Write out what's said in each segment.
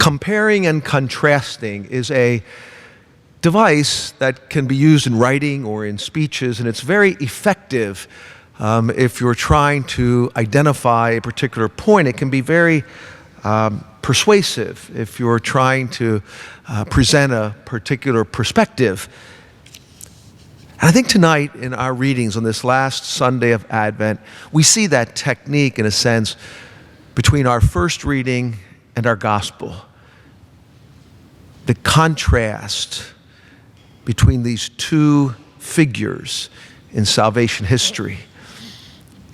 Comparing and contrasting is a device that can be used in writing or in speeches, and it's very effective if you're trying to identify a particular point. It can be very persuasive if you're trying to present a particular perspective. And I think tonight in our readings on this last Sunday of Advent, we see that technique in a sense between our first reading and our gospel. The contrast between these two figures in salvation history,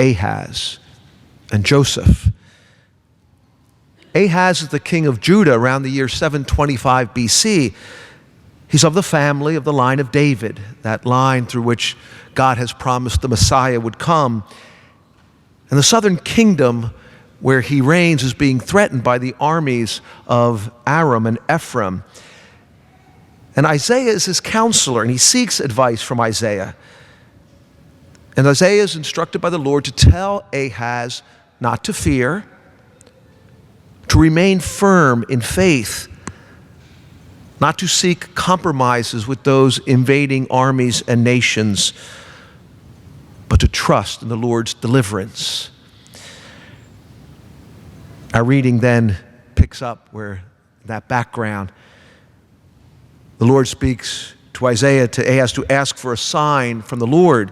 Ahaz and Joseph. Ahaz is the king of Judah around the year 725 BC. He's of the family of the line of David, that line through which God has promised the Messiah would come. And the southern kingdom where he reigns is being threatened by the armies of Aram and Ephraim. And Isaiah is his counselor, and he seeks advice from Isaiah. And Isaiah is instructed by the Lord to tell Ahaz not to fear, to remain firm in faith, not to seek compromises with those invading armies and nations, but to trust in the Lord's deliverance. Our reading then picks up where that background. The Lord speaks to Isaiah, to Ahaz, to ask for a sign from the Lord.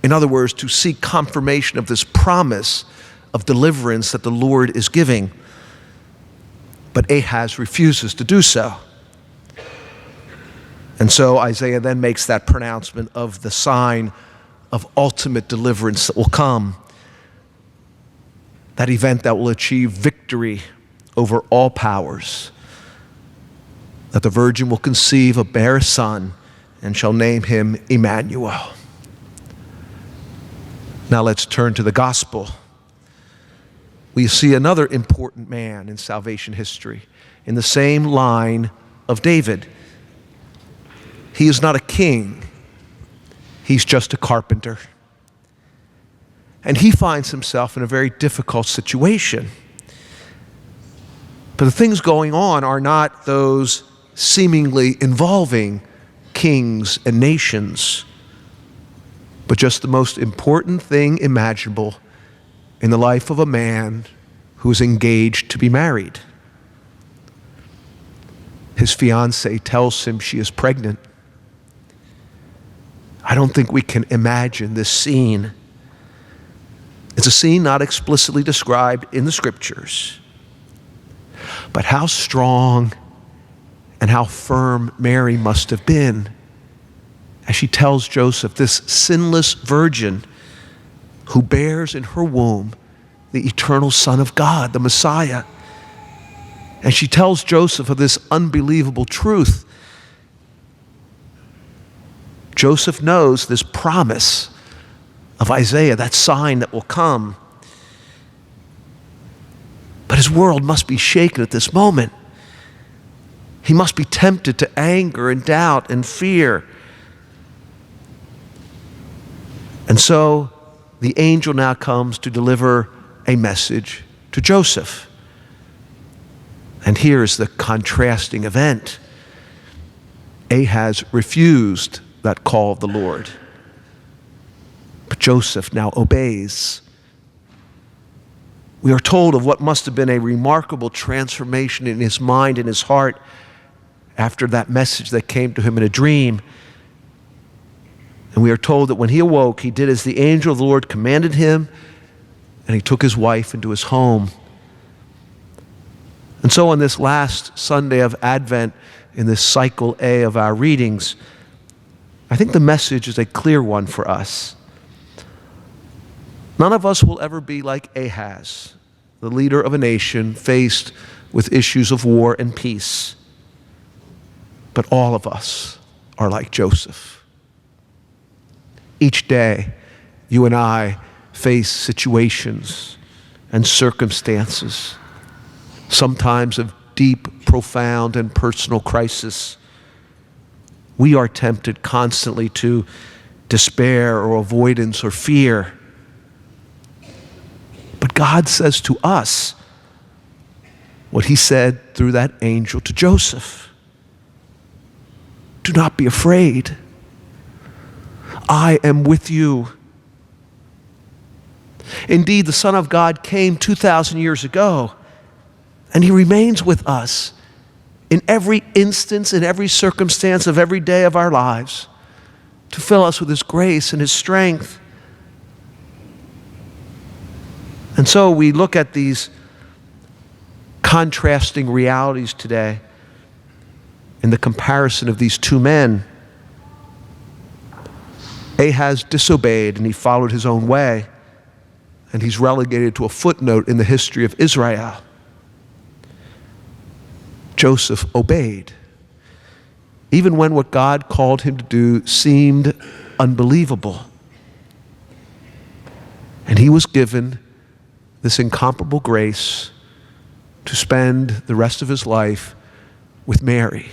In other words, to seek confirmation of this promise of deliverance that the Lord is giving. But Ahaz refuses to do so. And so Isaiah then makes that pronouncement of the sign of ultimate deliverance that will come. That event that will achieve victory over all powers. That the virgin will conceive, bear a son, and shall name him Emmanuel. Now let's turn to the gospel. We see another important man in salvation history, in the same line of David. He is not a king. He's just a carpenter. And he finds himself in a very difficult situation. But the things going on are not those seemingly involving kings and nations, but just the most important thing imaginable in the life of a man who is engaged to be married. His fiancée tells him she is pregnant. I don't think we can imagine this scene. It's a scene not explicitly described in the scriptures. But how strong and how firm Mary must have been as she tells Joseph, this sinless virgin who bears in her womb the eternal Son of God, the Messiah. And she tells Joseph of this unbelievable truth. Joseph knows this promise of Isaiah, that sign that will come. But his world must be shaken at this moment. He must be tempted to anger and doubt and fear. And so the angel now comes to deliver a message to Joseph. And here's the contrasting event. Ahaz refused that call of the Lord. But Joseph now obeys. We are told of what must have been a remarkable transformation in his mind and his heart after that message that came to him in a dream. And we are told that when he awoke, he did as the angel of the Lord commanded him, and he took his wife into his home. And so on this last Sunday of Advent, in this cycle A of our readings, I think the message is a clear one for us. None of us will ever be like Ahaz, the leader of a nation faced with issues of war and peace. But all of us are like Joseph. Each day, you and I face situations and circumstances, sometimes of deep, profound, and personal crisis. We are tempted constantly to despair or avoidance or fear. But God says to us, what he said through that angel to Joseph. Do not be afraid. I am with you. Indeed, the Son of God came 2,000 years ago, and he remains with us in every instance, in every circumstance of every day of our lives, to fill us with his grace and his strength. And so we look at these contrasting realities today in the comparison of these two men. Ahaz disobeyed and he followed his own way, and he's relegated to a footnote in the history of Israel. Joseph obeyed, even when what God called him to do seemed unbelievable. And he was given this incomparable grace to spend the rest of his life with Mary,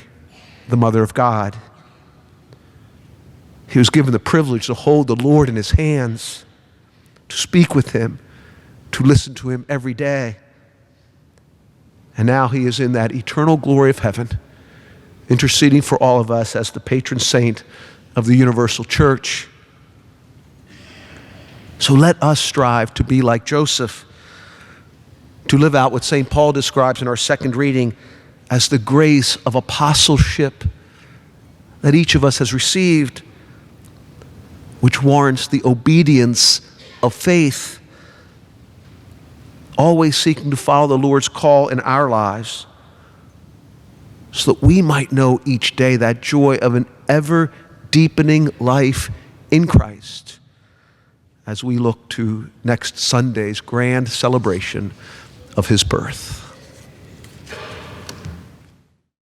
the Mother of God. He was given the privilege to hold the Lord in his hands, to speak with him, to listen to him every day. And now he is in that eternal glory of heaven, interceding for all of us as the patron saint of the universal church. So let us strive to be like Joseph, to live out what St. Paul describes in our second reading as the grace of apostleship that each of us has received, which warrants the obedience of faith, always seeking to follow the Lord's call in our lives, so that we might know each day that joy of an ever-deepening life in Christ as we look to next Sunday's grand celebration of his birth.